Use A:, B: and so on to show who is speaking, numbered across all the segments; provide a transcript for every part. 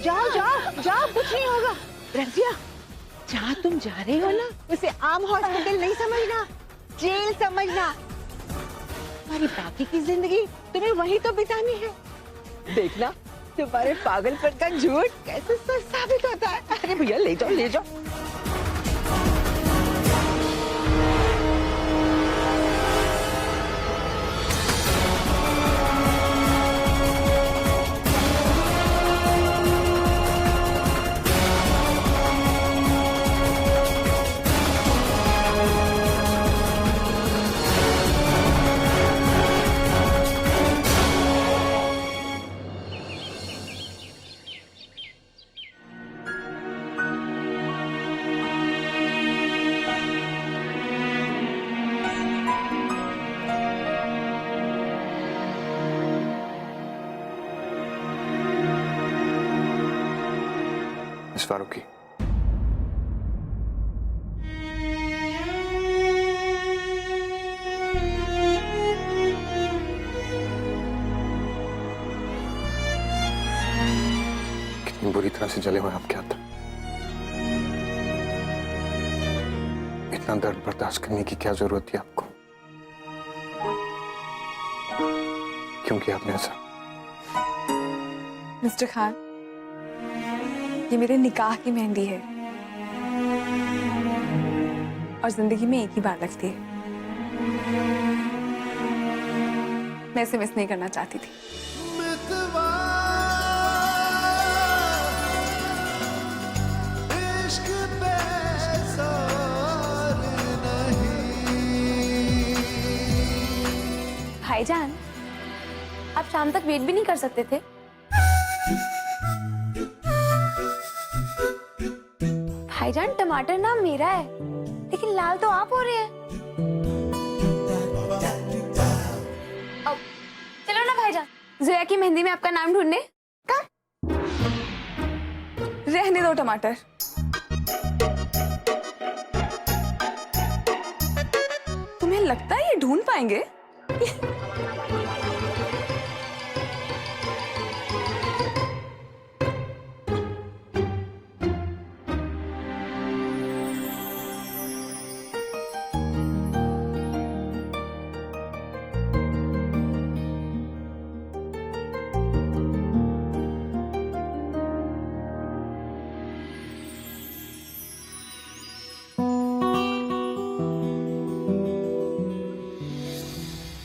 A: जाओ जाओ जाओ, कुछ नहीं होगा। रजिया, जहाँ तुम जा रही हो ना, उसे आम हॉस्पिटल नहीं समझना, जेल समझना। तुम्हारी बाकी की जिंदगी तुम्हें वहीं तो बितानी है। देखना तुम्हारे पागलपन का झूठ कैसे सच साबित होता है। अरे भैया ले जाओ ले जाओ।
B: मिस फारूकी, कितनी बुरी तरह से जले हुए आपके हाथ। इतना दर्द बर्दाश्त करने की क्या जरूरत थी आपको? क्यों किया आपने ऐसा?
C: मिस्टर खान, ये मेरे निकाह की मेहंदी है और जिंदगी में एक ही बार लगती है। मैं इसे मिस नहीं करना चाहती थी।
D: भाईजान, आप शाम तक वेट भी नहीं कर सकते थे? भाईजान, टमाटर नाम मेरा है, लेकिन लाल तो आप हो रहे हैं। अब चलो ना भाईजान, जोया की मेहंदी में आपका नाम ढूंढने। कम
C: रहने दो टमाटर। तुम्हें लगता है ये ढूंढ पाएंगे?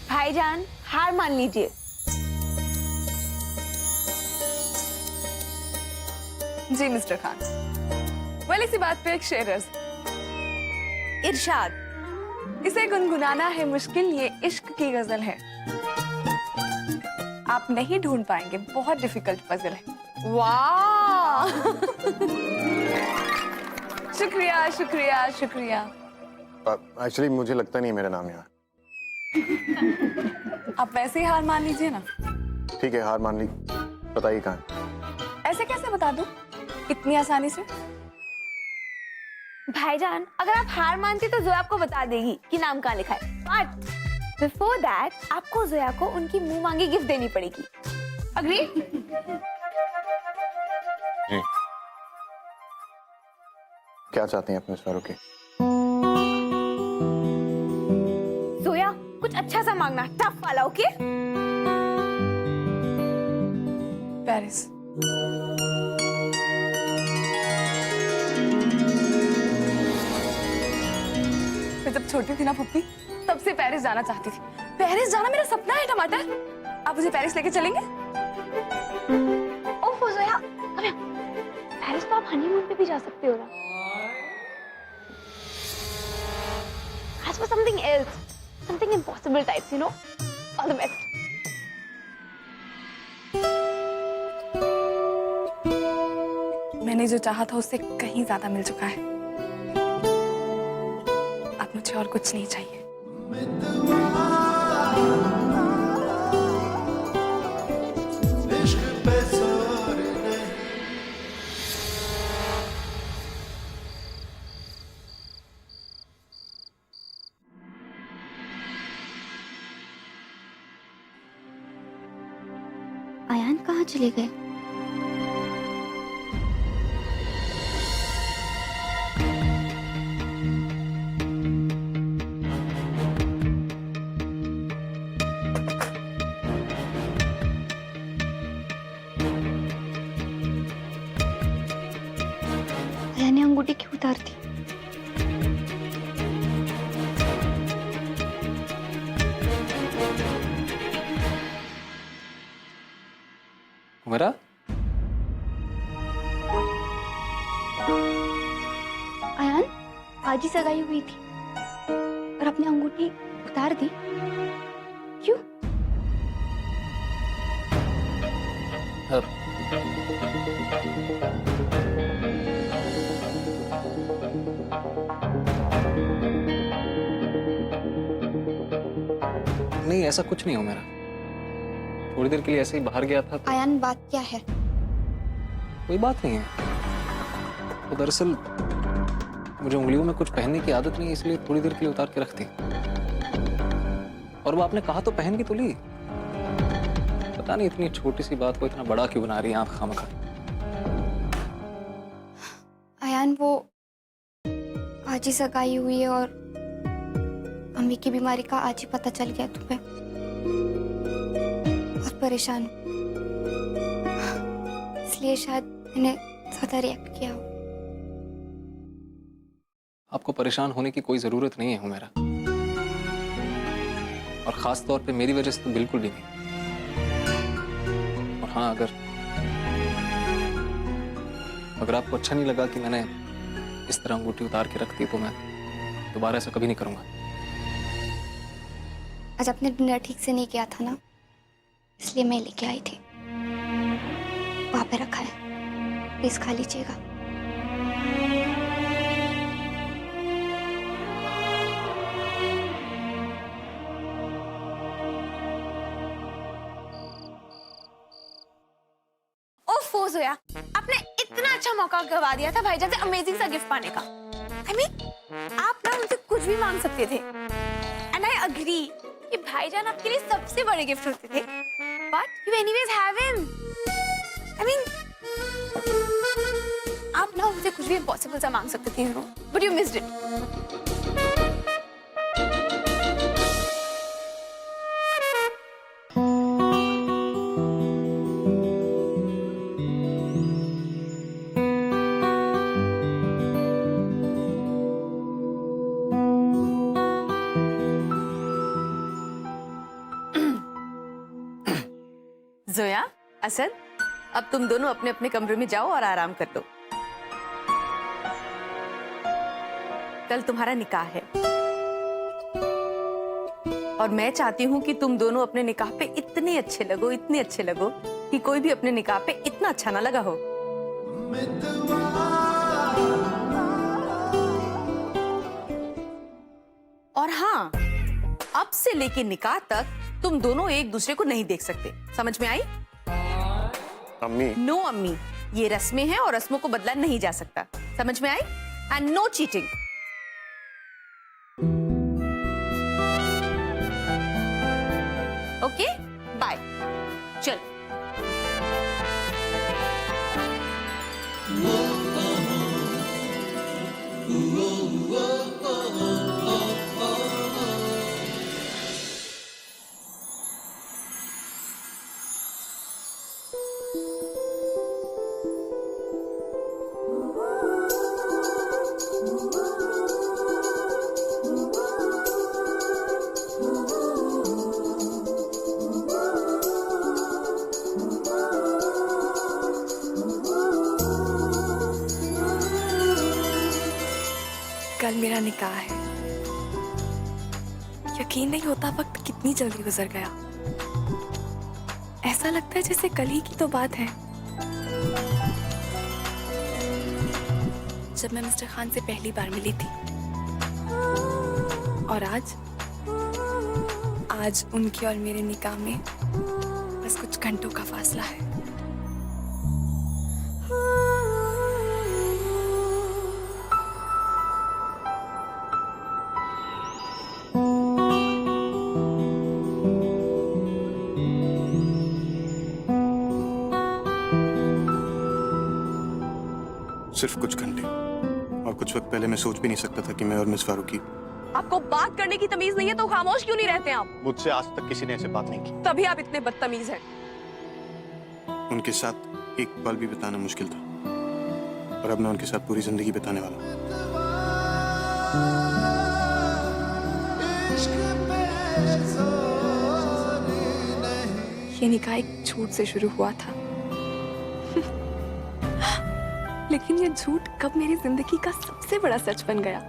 D: भाईजान, हार मान लीजिए।
C: जी मिस्टर खान, वाली सी बात पे एक शेर अर्ज। इरशाद, इसे गुनगुनाना है मुश्किल, ये इश्क की गजल है। आप नहीं ढूंढ पाएंगे, बहुत डिफिकल्ट पजल है। वाह शुक्रिया शुक्रिया शुक्रिया।
B: एक्चुअली मुझे लगता नहीं है मेरा नाम यहाँ।
C: आप वैसे ही हार मान लीजिए ना।
B: ठीक है, हार मान ली। बताइए कहाँ?
C: ऐसे कैसे बता दूं इतनी आसानी से?
D: भाईजान, अगर आप हार मानती तो जोया आपको बता देगी कि नाम कहाँ लिखा है। बट बिफोर दैट आपको जोया को उनकी मुंह मांगी गिफ्ट देनी पड़ेगी। अग्री?
B: जी। क्या चाहती हैं आप मिस फारूकी?
D: जोया, कुछ अच्छा सा मांगना, टफ वाला, ओके?
C: पेरिस। मैं जब छोटी थी ना पुप्पी, तब से पेरिस जाना चाहती थी। पेरिस जाना मेरा सपना है टमाटर। आप मुझे पेरिस लेके चलेंगे?
D: ओह जोया, अब पेरिस तो आप हनीमून पे भी जा सकते हो ना। As for something else, something impossible types, you know. All the best.
C: मैंने जो चाहा था उससे कहीं ज्यादा मिल चुका है। अब मुझे और कुछ नहीं चाहिए।
D: आयान कहाँ चले गए?
B: मेरा
D: अयान आज ही सगाई हुई थी और अपनी अंगूठी उतार दी, क्यों?
B: नहीं, ऐसा कुछ नहीं हो मेरा। थोड़ी देर के लिए ऐसे ही बाहर गया था तो
D: अयान बात क्या है?
B: कोई बात नहीं है। तो दरअसल मुझे उंगलियों में कुछ पहनने की आदत नहीं है, इसलिए थोड़ी देर के लिए उतार के रखती। और वो आपने कहा तो पहन के तो ली। पता नहीं इतनी छोटी सी बात को इतना बड़ा क्यों बना रही है आप खामखा।
D: अयान वो आज ही सगाई हुई है और अम्मी की बीमारी का आज ही पता चल गया तुम्हें, और परेशान हूं। इसलिए शायद मैंने ज्यादा रिएक्ट किया हो।
B: आपको परेशान होने की कोई जरूरत नहीं है हुमैरा, और खास तौर पे मेरी वजह से तो बिल्कुल भी नहीं। और हाँ, अगर आपको अच्छा नहीं लगा कि मैंने इस तरह अंगूठी उतार के रख दी तो मैं दोबारा ऐसा कभी नहीं करूंगा।
D: आज आपने डिनर ठीक से नहीं किया था ना, इसलिए मैं लेके आई थी। वहां पे रखा है, प्लीज खा लीजिएगा। ओफो जोया, आपने इतना अच्छा मौका गवा दिया था भाईजान से अमेजिंग सा गिफ्ट पाने का। I mean, आप ना उनसे कुछ भी मांग सकते थे, एंड आई अग्री कि भाईजान आपके लिए सबसे बड़े गिफ्ट होते थे, but you anyways have him. I mean, आप ना उनसे कुछ भी इम्पॉसिबल सा मांग सकते थे, but you missed it.
E: Zoya, Asad, अब तुम दोनों अपने अपने कमरे में जाओ और आराम कर दो। कल तुम्हारा निकाह है और मैं चाहती हूँ कि तुम दोनों अपने निकाह पे इतने अच्छे लगो कि कोई भी अपने निकाह पे इतना अच्छा ना लगा हो। और हाँ, अब से लेके निकाह तक तुम दोनों एक दूसरे को नहीं देख सकते। समझ में आई?
B: अम्मी।
E: नो अम्मी, ये रस्में हैं और रस्मों को बदला नहीं जा सकता। समझ में आई? And no cheating. Okay, bye. चल।
C: कल मेरा निकाह है। यकीन नहीं होता वक्त कितनी जल्दी गुजर गया। ऐसा लगता है जैसे कल ही की तो बात है, जब मैं मिस्टर खान से पहली बार मिली थी। और आज उनके और मेरे निकाह में बस कुछ घंटों का फासला है।
B: सिर्फ कुछ घंटे, और कुछ वक्त पहले मैं सोच भी नहीं सकता था कि मैं और मिस फारूकी।
C: आपको बात करने की तमीज नहीं है तो खामोश क्यों नहीं रहते आप?
B: मुझसे आज तक किसी ने ऐसे बात नहीं की।
C: तभी आप इतने बदतमीज हैं।
B: उनके साथ एक पल भी बिताना मुश्किल था, और अब मैं उनके साथ पूरी जिंदगी बिताने वाला हूं।
C: ये निकाह एक झूठ से शुरू हुआ था, लेकिन ये झूठ कब मेरी जिंदगी का सबसे बड़ा सच बन गया,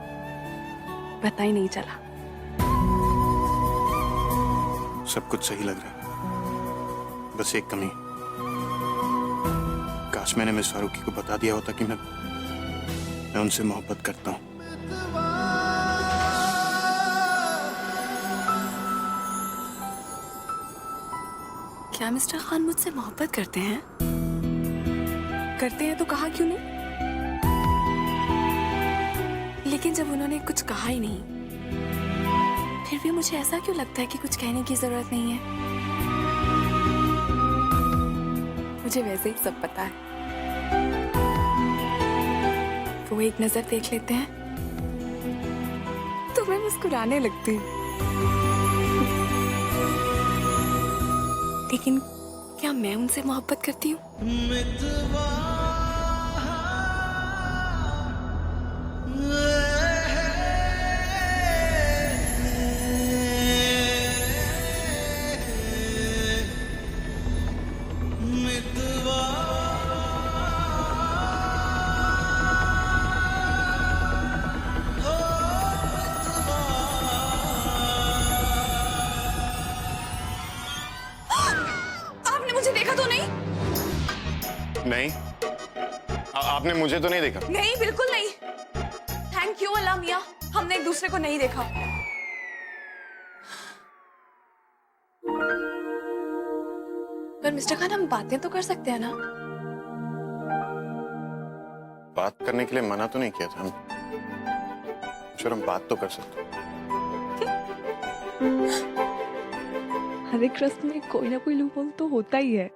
C: पता ही नहीं चला।
F: सब कुछ सही लग रहा है, बस एक कमी। काश मैंने मिस फारूकी को बता दिया होता कि मैं उनसे मोहब्बत करता हूँ।
C: क्या मिस्टर खान मुझसे मोहब्बत करते हैं? करते हैं तो कहा क्यों नहीं? लेकिन जब उन्होंने कुछ कहा ही नहीं, फिर भी मुझे ऐसा क्यों लगता है कि कुछ कहने की जरूरत नहीं है? मुझे वैसे ही सब पता है। वो एक नजर देख लेते हैं तो मैं मुस्कुराने लगती हूँ। लेकिन क्या मैं उनसे मोहब्बत करती हूँ? आपने मुझे देखा तो नहीं?
F: नहीं, आपने मुझे तो नहीं देखा।
C: नहीं, बिल्कुल नहीं। थैंक यू अल्लाह मियां, हमने एक दूसरे को नहीं देखा। पर मिस्टर खान, हम बातें तो कर सकते हैं ना?
F: बात करने के लिए मना तो नहीं किया था। हम बात तो कर सकते हैं।
C: हर एक रस्म में कोई ना कोई लूपहोल तो होता ही है।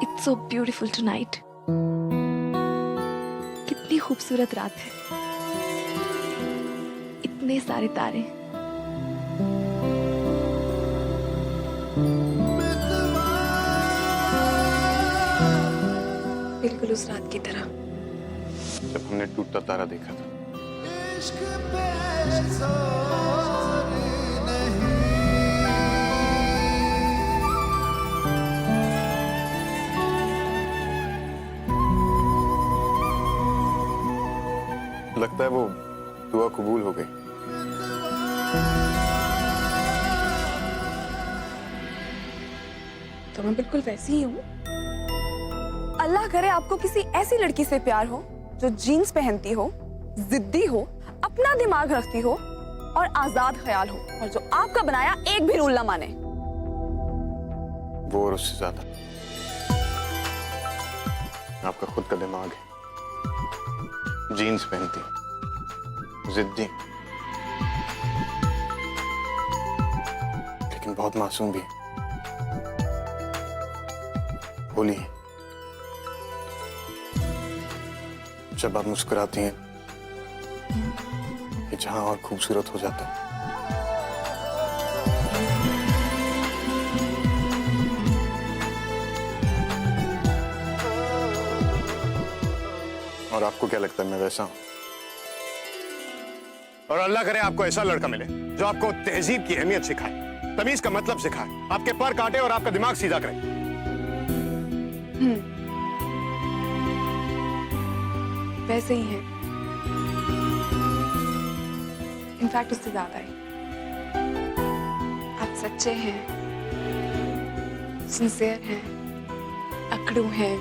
C: It's so beautiful tonight. कितनी खूबसूरत रात है, इतने सारे तारे। बिल्कुल उस रात की तरह
F: जब हमने टूटता तारा देखा था। लगता है वो दुआ कबूल हो गई।
C: तो मैं बिल्कुल वैसी ही हूँ। अल्लाह करे आपको किसी ऐसी लड़की से प्यार हो जो जीन्स पहनती हो, जिद्दी हो, अपना दिमाग रखती हो और आजाद ख्याल हो, और जो आपका बनाया एक भी रूल ना माने।
F: वो और उससे ज्यादा आपका खुद का दिमाग है। जीन्स पहनती, जिद्दी, लेकिन बहुत मासूम भी है। भोली है। जब आप मुस्कुराती हैं, ये जहां और खूबसूरत हो जाता है। और आपको क्या लगता है मैं वैसा हूं? और अल्लाह करे आपको ऐसा लड़का मिले जो आपको तहजीब की अहमियत सिखाए, तमीज का मतलब सिखाए, आपके पर काटे और आपका दिमाग सीधा करे।
C: वैसे ही है, इनफैक्ट उससे ज्यादा है। आप सच्चे हैं, सिंसियर हैं, अकड़ू हैं,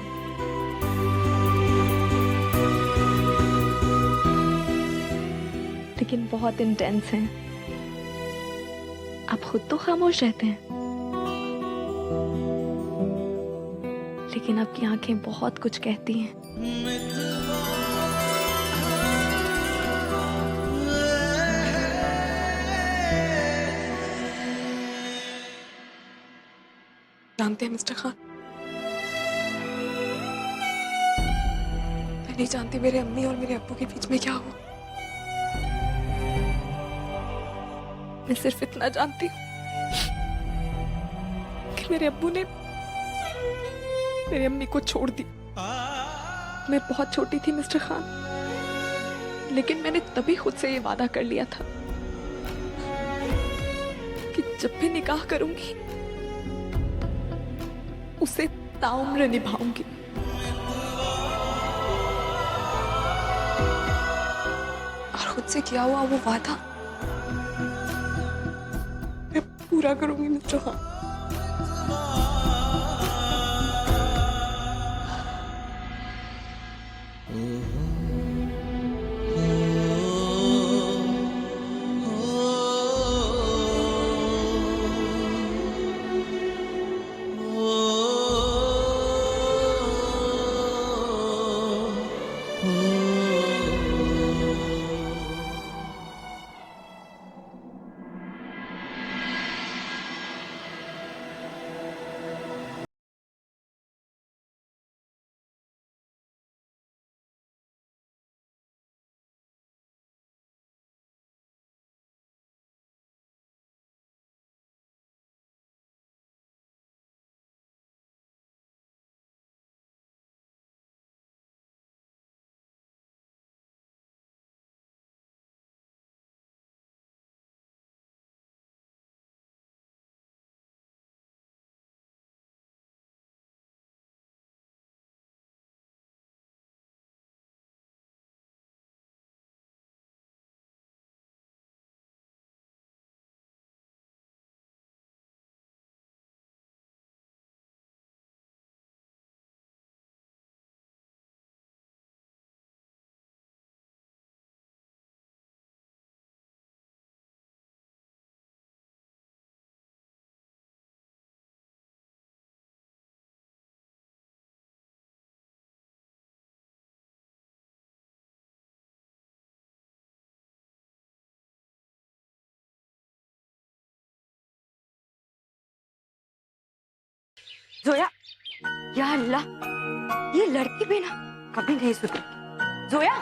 C: लेकिन बहुत इंटेंस हैं। आप खुद तो खामोश रहते हैं, लेकिन आपकी आंखें बहुत कुछ कहती हैं। जानते हैं मिस्टर खान, मैं नहीं जानती मेरे अम्मी और मेरे अब्बू के बीच में क्या हुआ। मैं सिर्फ इतना जानती हूँ कि मेरे अब्बू ने मेरी अम्मी को छोड़ दी। मैं बहुत छोटी थी मिस्टर खान, लेकिन मैंने तभी खुद से ये वादा कर लिया था कि जब भी निकाह करूंगी उसे ताउम्र निभाऊंगी। और खुद से किया हुआ वो वादा मैं पूरा करूंगी मिस्टर खान।
G: जोया, या अल्लाह, ये लड़की भी ना कभी नहीं सुधरेगी। जोया,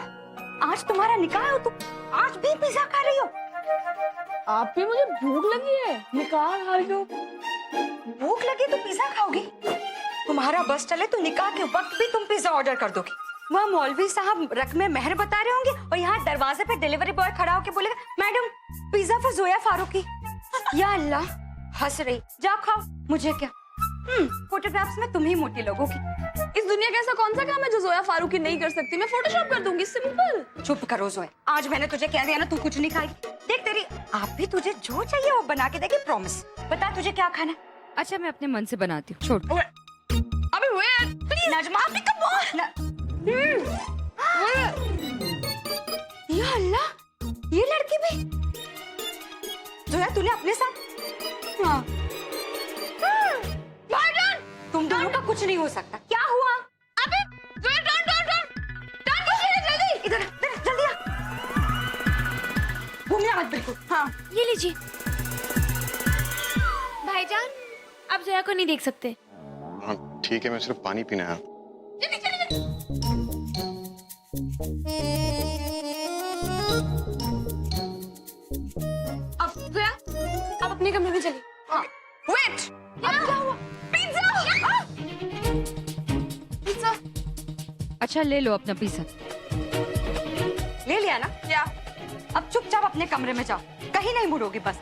G: आज तुम्हारा निकाह है, तुम आज भी पिज्जा खा रही हो?
C: आप भी, मुझे भूख लगी है, निकाह खा रही हो।
G: भूख लगी तो पिज्जा खाओगी? तुम्हारा बस चले तो निकाह के वक्त भी तुम पिज्जा ऑर्डर कर दोगी। वहाँ मौलवी साहब रकमे मेहर बता रहे होंगे और यहाँ दरवाजे पे डिलीवरी बॉय खड़ा होके बोलेगा, madam pizza for Zoya Farooqui. या अल्लाह, हंस रही, जाओ खाओ, मुझे क्या। फोटोग्राफ्स में तुम ही मोटी लोगों की।
C: इस दुनिया का ऐसा कौन सा काम है जो जोया फारूकी नहीं कर सकती? मैं फोटोशॉप कर दूंगी, सिंपल।
G: चुप करो जोया, आज मैंने तुझे कह दिया ना तू कुछ नहीं खाएगी। देख तेरी आप भी, तुझे जो चाहिए वो बना के देगी, प्रॉमिस। बता तुझे क्या खाना है?
H: अच्छा मैं अपने मन से बनाती हूँ, छोड़।
G: अबे wait please Najma, come on. या अल्लाह, ये लड़की भी। जोया तूने अपने साथ। हाँ। तुम दोनों का कुछ नहीं हो सकता। क्या हुआ? अबे जल्दी इधर जल्दी आ। घूमिए हाथ बिल्कुल। हाँ
D: ये लीजिए। भाईजान, आप जोया को नहीं देख सकते।
F: हाँ ठीक है, मैं सिर्फ पानी पीना है।
D: अब जोया, आप अपने कमरे में चलिए।
G: हाँ। वेट, अब क्या हुआ? पिज्जा।
H: अच्छा ले लो अपना पिज्जा।
G: ले लिया ना? क्या? अब चुपचाप अपने कमरे में जाओ, कहीं नहीं मुड़ोगी बस।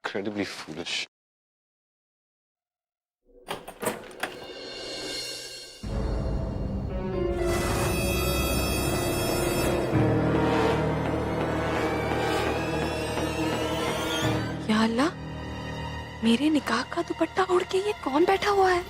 F: Incredibly foolish.
C: या अल्लाह, मेरे निकाह का दुपट्टा ओढ़ के ये कौन बैठा हुआ है?